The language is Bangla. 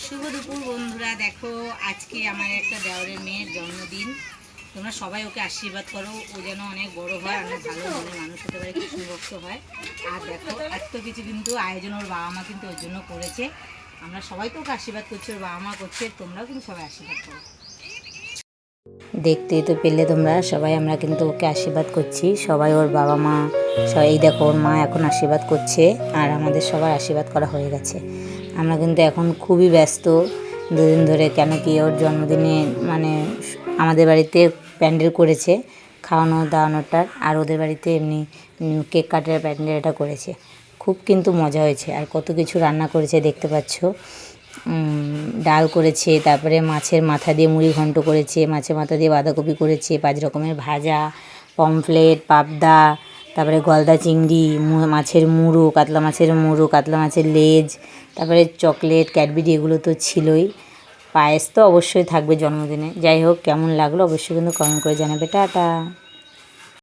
শুভ দুপুর বন্ধুরা। দেখো আজকে আমার একটা দেওরের মেয়ের জন্মদিন। তোমরা সবাই ওকে আশীর্বাদ করো, ও যেন অনেক বড় হয়, অনেক ভালো মনের মানুষ হতে পারে, কৃষ্ণ ভক্ত হয়। আর দেখো এত কিছু কিন্তু আয়োজন ওর বাবা মা কিন্তু ওর জন্য করেছে। আমরা সবাই তো ওকে আশীর্বাদ করছি, ওর বাবা মা করছে, তোমরাও কিন্তু সবাই আশীর্বাদ করো। দেখতেই তো পেলে তোমরা সবাই, আমরা কিন্তু ওকে আশীর্বাদ করছি, সবাই ওর বাবা মা সবাই। এই দেখো ওর মা এখন আশীর্বাদ করছে আর আমাদের সবার আশীর্বাদ করা হয়ে গেছে। আমরা কিন্তু এখন খুবই ব্যস্ত দুদিন ধরে, কেন কি ওর জন্মদিনে মানে আমাদের বাড়িতে প্যান্ডেল করেছে খাওয়ানো দাওয়ানোটার, আর ওদের বাড়িতে এমনি কেক কাটার প্যান্ডেল এটা করেছে। খুব কিন্তু মজা হয়েছে, আর কত কিছু রান্না করেছে দেখতে পাচ্ছ। ডাল করেছে, তারপরে মাছের মাথা দিয়ে মুড়ি ঘন্ট করেছে, মাছের মাথা দিয়ে বাঁধাকপি করেছে, 5 রকমের ভাজা, পমফ্লেট, পাবদা, তারপরে গলদা চিংড়ি, মাছের মুড়ো, কাতলা মাছের মুড়ো, কাতলা মাছের লেজ, তারপরে চকলেট, ক্যাডবেরি, এগুলো তো ছিলই। পায়েস তো অবশ্যই থাকবে জন্মদিনে। যাই হোক, কেমন লাগলো অবশ্যই কিন্তু কমেন্ট করে জানাবে। টাটা।